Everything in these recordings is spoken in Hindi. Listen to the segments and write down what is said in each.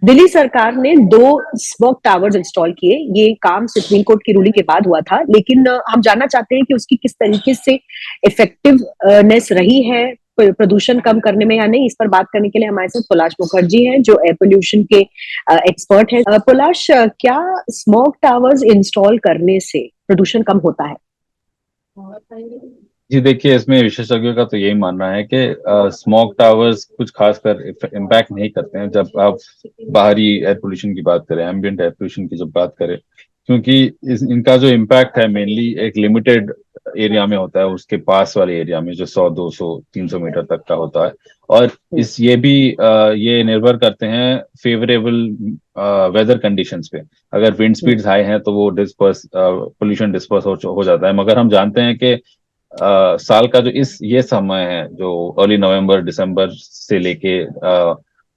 दिल्ली सरकार ने 2 स्मोक टावर्स इंस्टॉल किए। ये काम सुप्रीम कोर्ट की रूलिंग के बाद हुआ था, लेकिन हम जानना चाहते हैं कि उसकी किस तरीके से इफेक्टिवनेस रही है प्रदूषण कम करने में या नहीं। इस पर बात करने के लिए हमारे साथ पलाश मुखर्जी हैं, जो एयर पोल्यूशन के एक्सपर्ट हैं। पलाश, क्या स्मोक टावर्स इंस्टॉल करने से प्रदूषण कम होता है? जी देखिए, इसमें विशेषज्ञों का तो यही मानना है कि स्मोक टावर्स कुछ खासकर इम्पैक्ट नहीं करते हैं जब आप बाहरी एयर पोल्यूशन की बात करें, एम्बियंट एयर पोल्यूशन की जब बात करें, क्योंकि इनका जो इम्पैक्ट है मेनली एक लिमिटेड एरिया में होता है, उसके पास वाले एरिया में जो 100 200 300 मीटर तक का होता है। और इस ये भी ये निर्भर करते हैं फेवरेबल वेदर कंडीशंस पे। अगर विंड स्पीड्स हाई हैं तो वो डिस्पर्स पोल्यूशन डिस्पर्स हो जाता है, मगर हम जानते हैं कि साल का जो इस ये समय है जो अर्ली नवंबर दिसंबर से लेके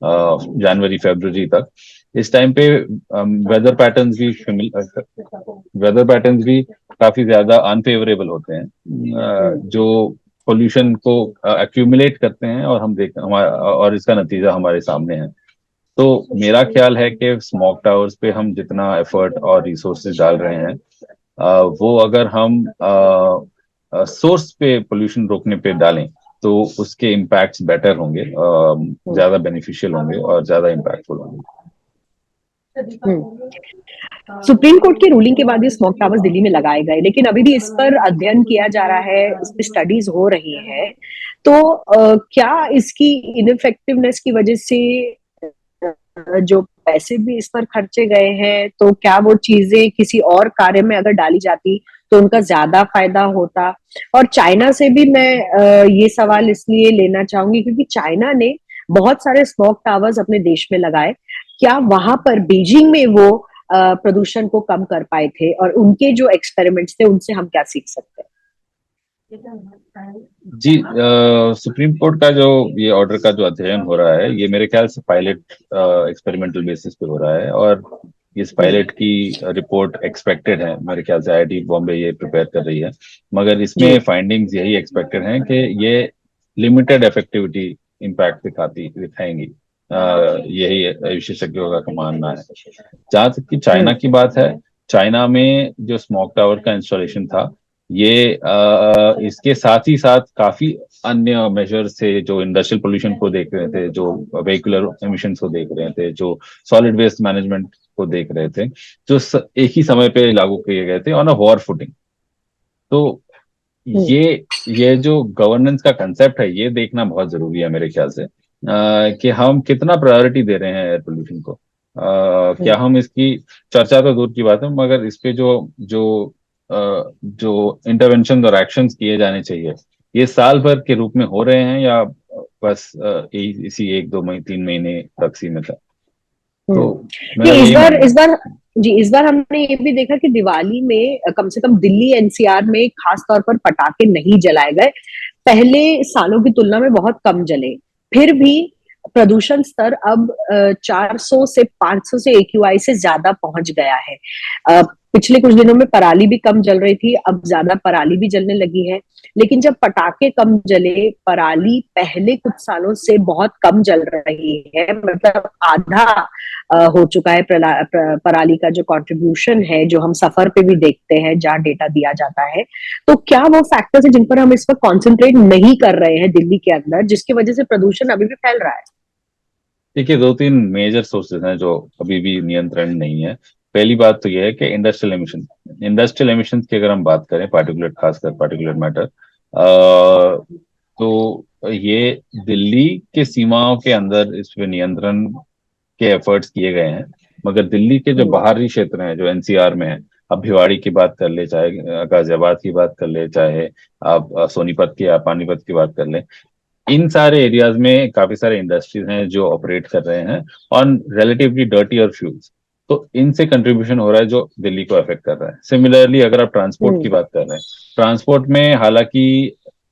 जनवरी फरवरी तक, इस टाइम पे वेदर पैटर्न्स भी काफी ज्यादा अनफेवरेबल होते हैं, जो पोल्यूशन को एक्यूमुलेट करते हैं, और हम देख हमारा और इसका नतीजा हमारे सामने है। तो मेरा ख्याल है कि स्मोक टावर्स पे हम जितना एफर्ट और रिसोर्सेज डाल रहे हैं, वो अगर हम सोर्स पे पोल्यूशन रोकने पे डालें तो उसके इम्पैक्ट्स बेटर होंगे, ज्यादा बेनिफिशियल होंगे और ज्यादा इम्पैक्टफुल होंगे। सुप्रीम कोर्ट की रूलिंग के बाद ये स्मोक टावर्स दिल्ली में लगाए गए, लेकिन अभी भी इस पर अध्ययन किया जा रहा है, इस पे स्टडीज हो रही है। तो क्या इसकी इनइफेक्टिवनेस की वजह से जो पैसे भी इस पर खर्चे गए हैं, तो क्या वो चीजें किसी और कार्य में अगर डाली जाती तो उनका ज्यादा फायदा होता? और चाइना से भी मैं ये सवाल इसलिए लेना चाहूंगी क्योंकि चाइना ने बहुत सारे स्मोक टावर्स अपने देश में लगाए। क्या वहां पर बीजिंग में वो प्रदूषण को कम कर पाए थे, और उनके जो एक्सपेरिमेंट्स थे उनसे हम क्या सीख सकते हैं? जी, सुप्रीम कोर्ट का जो ये ऑर्डर का जो अध्ययन हो रहा है, ये मेरे ख्याल से पायलट एक्सपेरिमेंटल बेसिस पे हो रहा है, और इस पायलट की रिपोर्ट एक्सपेक्टेड है। मेरे ख्याल से आईआईटी बॉम्बे ये प्रिपेयर कर रही है, मगर जी। इसमें फाइंडिंग्स यही एक्सपेक्टेड हैं कि ये लिमिटेड इफेक्टिविटी इम्पैक्ट दिखाएंगी। यही विशेषज्ञों का मानना है। जहां तक कि चाइना की बात है, चाइना में जो स्मोक टावर का इंस्टॉलेशन था, ये इसके साथ ही साथ काफी अन्य मेजर थे, जो इंडस्ट्रियल पोल्यूशन को देख रहे थे, जो व्हीकुलर एमिशंस को देख रहे थे, जो सॉलिड वेस्ट मैनेजमेंट को देख रहे थे, जो एक ही समय पे लागू किए गए थे ऑन अ वॉर फुटिंग। तो ये ये जो गवर्नेंस का कंसेप्ट है, ये देखना बहुत जरूरी है मेरे ख्याल से, कि हम कितना प्रायोरिटी दे रहे हैं एयर पोल्यूशन को। क्या हम इसकी चर्चा तो दूर की बात है, मगर इस पे जो जो जो इंटरवेंशन और एक्शंस किए जाने चाहिए, ये साल भर के रूप में हो रहे हैं या बस इसी 1 2 3 महीने तक सीमित है? तो मेरा नहीं, यही मानना इस है। बार जी, इस बार हमने ये भी देखा कि दिवाली में कम से कम दिल्ली एनसीआर में खास तौर पर पटाखे नहीं जलाए गए। पहले सालों की तुलना में बहुत कम जले। फिर भी प्रदूषण स्तर अब 400 से 500 से एक्यूआई से ज्यादा पहुंच गया है। पिछले कुछ दिनों में पराली भी कम जल रही थी, अब ज्यादा पराली भी जलने लगी है। लेकिन जब पटाखे कम जले, पराली पहले कुछ सालों से बहुत कम जल रही है, मतलब आधा हो चुका है पराली का जो कंट्रीब्यूशन है, जो हम सफर पे भी देखते हैं जहाँ डेटा दिया जाता है। तो क्या वो फैक्टर्स है जिन पर हम इस वक्त कॉन्सेंट्रेट नहीं कर रहे हैं दिल्ली के अंदर, जिसकी वजह से प्रदूषण अभी भी फैल रहा है? देखिए, 2 3 मेजर सोर्सेज हैं जो अभी भी नियंत्रण नहीं है। पहली बात तो यह है कि इंडस्ट्रियल एमिशन की अगर हम बात करें, पार्टिकुलेट, खासकर पार्टिकुलेट मैटर, तो ये दिल्ली के सीमाओं के अंदर इस पे नियंत्रण के एफर्ट्स किए गए हैं, मगर दिल्ली के जो बाहरी क्षेत्र हैं जो एनसीआर में है, अब भिवाड़ी की बात कर ले, चाहे गाजियाबाद की बात कर ले, चाहे आप सोनीपत की या पानीपत की बात कर ले, इन सारे एरियाज में काफी सारे इंडस्ट्रीज हैं जो ऑपरेट कर रहे हैं ऑन रिलेटिवली डर्टी और फ्यूल्स। तो इनसे कंट्रीब्यूशन हो रहा है जो दिल्ली को अफेक्ट कर रहा है। सिमिलरली अगर आप ट्रांसपोर्ट की बात कर रहे हैं, ट्रांसपोर्ट में हालांकि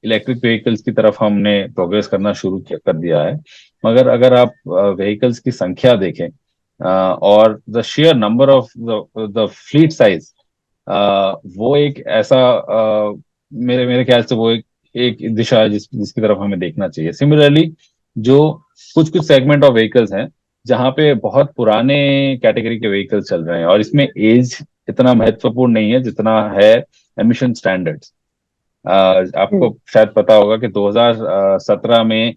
इलेक्ट्रिक व्हीकल्स की तरफ हमने प्रोग्रेस करना शुरू कर दिया है, मगर अगर आप व्हीकल्स की संख्या देखें, और the share number of the fleet size, वो एक ऐसा मेरे मेरे ख्याल से वो एक दिशा है जिसकी तरफ हमें देखना चाहिए। सिमिलरली जो कुछ कुछ सेगमेंट ऑफ व्हीकल्स हैं जहाँ पे बहुत पुराने कैटेगरी के व्हीकल्स चल रहे हैं, और इसमें एज इतना महत्वपूर्ण नहीं है जितना है एमिशन स्टैंडर्ड्स। आपको शायद पता होगा कि 2017 में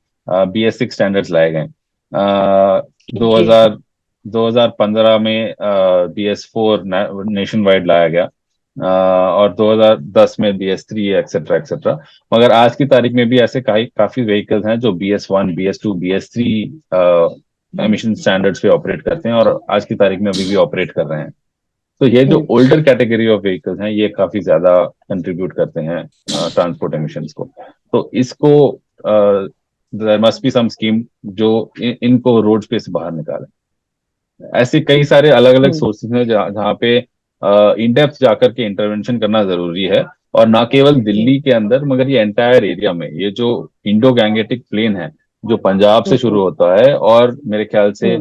BS6 स्टैंडर्ड्स लाए गए। दो जी। हजार 2015 में BS4 नेशन वाइड लाया गया, और 2010 में BS3, एक्सेट्रा एक्सेट्रा। मगर आज की तारीख में भी ऐसे काफी व्हीकल्स हैं जो BS1, BS2, BS3 emission standards पे ऑपरेट करते हैं, और आज की तारीख में अभी भी ऑपरेट कर रहे हैं। तो ये जो ओल्डर कैटेगरी ऑफ व्हीकल्स हैं, ये काफी ज्यादा कंट्रीब्यूट करते हैं ट्रांसपोर्ट एमिशंस को। तो इसको there must be some scheme जो इनको रोड पे से बाहर निकाले। ऐसे कई सारे अलग अलग सोर्सेज हैं जहाँ पे इन डेप्थ जाकर के इंटरवेंशन करना जरूरी है, और ना केवल दिल्ली के अंदर मगर ये एंटायर एरिया में। ये जो इंडो गैंगेटिक प्लेन है जो पंजाब से शुरू होता है और मेरे ख्याल से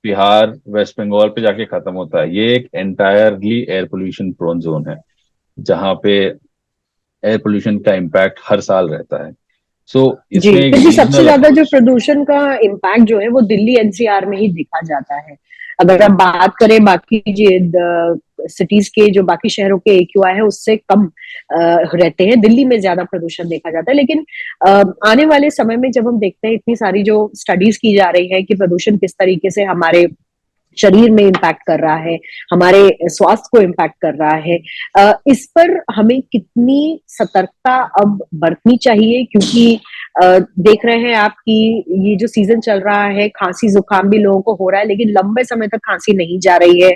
बिहार, वेस्ट बंगाल पे जाके खत्म होता है, ये एक entirely air pollution prone zone है जहाँ पे एयर पोल्यूशन का इम्पैक्ट हर साल रहता है। सो जी, इसमें एक क्योंकि सबसे रीजनल ज्यादा जो अप्रोच। प्रदूषण का इम्पैक्ट जो है वो दिल्ली एनसीआर में ही देखा जाता है। अगर आप बात करें बाकी सिटीज के, जो बाकी शहरों के AQI है उससे कम रहते हैं, दिल्ली में ज्यादा प्रदूषण देखा जाता है। लेकिन आने वाले समय में जब हम देखते हैं इतनी सारी जो स्टडीज की जा रही है कि प्रदूषण किस तरीके से हमारे शरीर में इम्पैक्ट कर रहा है, हमारे स्वास्थ्य को इम्पैक्ट कर रहा है, इस पर हमें कितनी सतर्कता अब बरतनी चाहिए? क्योंकि देख रहे हैं आप कि ये जो सीजन चल रहा है, खांसी जुकाम भी लोगों को हो रहा है, लेकिन लंबे समय तक खांसी नहीं जा रही है।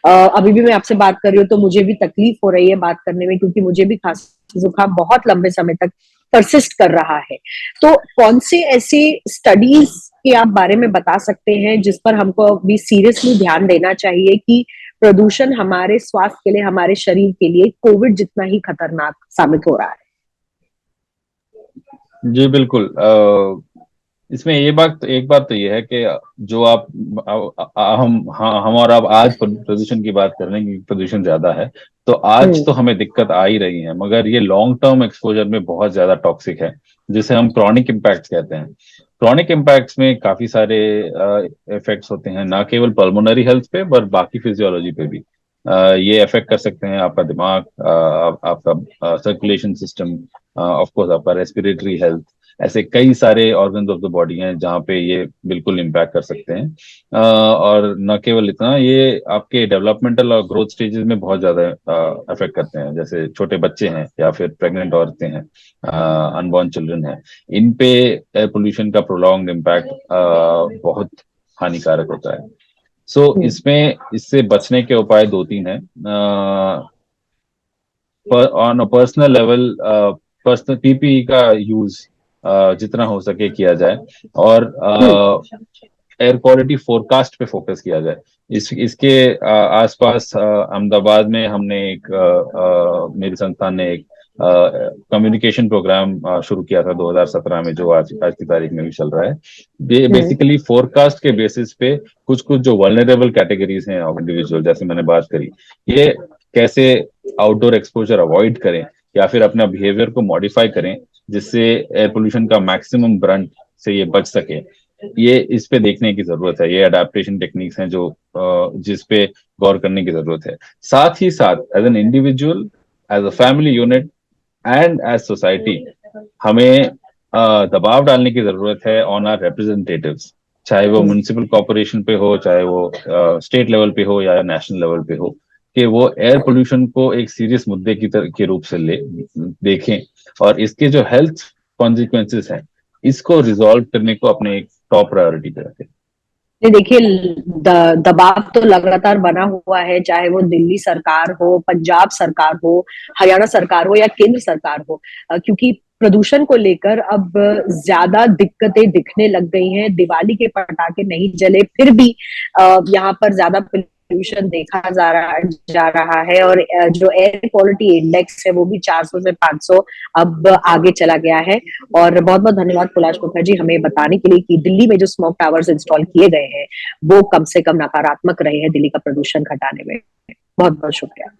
अभी भी मैं आपसे बात कर रही हूँ तो मुझे भी तकलीफ हो रही है बात करने में, क्योंकि मुझे भी खांसी जुकाम बहुत लंबे समय तक परसिस्ट कर रहा है। तो कौन से ऐसे स्टडीज के आप बारे में बता सकते हैं जिस पर हमको भी सीरियसली ध्यान देना चाहिए कि प्रदूषण हमारे स्वास्थ्य के लिए, हमारे शरीर के लिए कोविड जितना ही खतरनाक साबित हो रहा है? जी बिल्कुल। इसमें एक बात तो ये है कि जो आप हम और आप आज प्रदूषण की बात कर रहे हैं कि प्रदूषण ज्यादा है, तो आज तो हमें दिक्कत आ ही रही है, मगर ये लॉन्ग टर्म एक्सपोजर में बहुत ज्यादा टॉक्सिक है, जिसे हम क्रॉनिक इम्पैक्ट्स कहते हैं। क्रॉनिक इम्पैक्ट्स में काफी सारे इफेक्ट्स होते हैं, ना केवल पल्मोनरी हेल्थ पे पर बाकी फिजियोलॉजी पे भी। ये अफेक्ट कर सकते हैं आपका दिमाग, आपका सर्कुलेशन सिस्टम, ऑफ कोर्स आपका रेस्पिरेटरी हेल्थ। ऐसे कई सारे ऑर्गन्स ऑफ द बॉडी हैं जहाँ पे ये बिल्कुल इम्पैक्ट कर सकते हैं। और न केवल इतना, ये आपके डेवलपमेंटल और ग्रोथ स्टेजेस में बहुत ज्यादा अफेक्ट करते हैं। जैसे छोटे बच्चे हैं या फिर प्रेग्नेंट औरतें हैं, अनबॉर्न चिल्ड्रन हैं, इन पे एयर पोल्यूशन का प्रोलॉन्ग्ड इम्पैक्ट बहुत हानिकारक होता है। इसमें इससे बचने के उपाय दो तीन हैं। On a personal level, personal PPE का यूज जितना हो सके किया जाए, और एयर क्वालिटी फोरकास्ट पे फोकस किया जाए। इसके आसपास अहमदाबाद में हमने मेरी संस्थान ने एक कम्युनिकेशन प्रोग्राम शुरू किया था 2017 में, जो आज की तारीख में भी चल रहा है। बेसिकली फोरकास्ट के बेसिस पे कुछ कुछ जो वल्नरेबल कैटेगरीज हैं ऑफ इंडिविजुअल, जैसे मैंने बात करी, ये कैसे आउटडोर एक्सपोजर अवॉइड करें या फिर अपना बिहेवियर को मॉडिफाई करें जिससे एयर पोल्यूशन का मैक्सिमम ब्रंट से ये बच सके। ये इस पे देखने की जरूरत है। ये अडेप्टेशन टेक्निक्स हैं जो जिस पे गौर करने की जरूरत है। साथ ही साथ as an individual, as a family unit and as society, हमें दबाव डालने की जरूरत है ऑन आर रिप्रेजेंटेटिव्स, चाहे वो म्युनिसिपल कॉर्पोरेशन पे हो, चाहे वो स्टेट लेवल पे हो या नेशनल लेवल पे हो, कि वो एयर पोल्यूशन को एक सीरियस मुद्दे के रूप से देखें, और इसके जो हेल्थ कॉन्सिक्वेंसेस हैं इसको रिजॉल्व करने को अपने एक टॉप प्रायोरिटी पे रखें। देखिए, दबाव तो लगातार बना हुआ है, चाहे वो दिल्ली सरकार हो, पंजाब सरकार हो, हरियाणा सरकार हो या केंद्र सरकार हो, क्योंकि प्रदूषण को लेकर अब ज्यादा दिक्कतें दिखने लग गई हैं। दिवाली के पटाखे नहीं जले फिर भी यहाँ पर ज्यादा पोल्यूशन देखा जा रहा है, और जो एयर क्वालिटी इंडेक्स है वो भी 400 से 500 अब आगे चला गया है। और बहुत बहुत धन्यवाद कैलाश मुखर्जी हमें बताने के लिए कि दिल्ली में जो स्मोक टावर्स इंस्टॉल किए गए हैं वो कम से कम नकारात्मक रहे हैं दिल्ली का प्रदूषण घटाने में। बहुत बहुत शुक्रिया।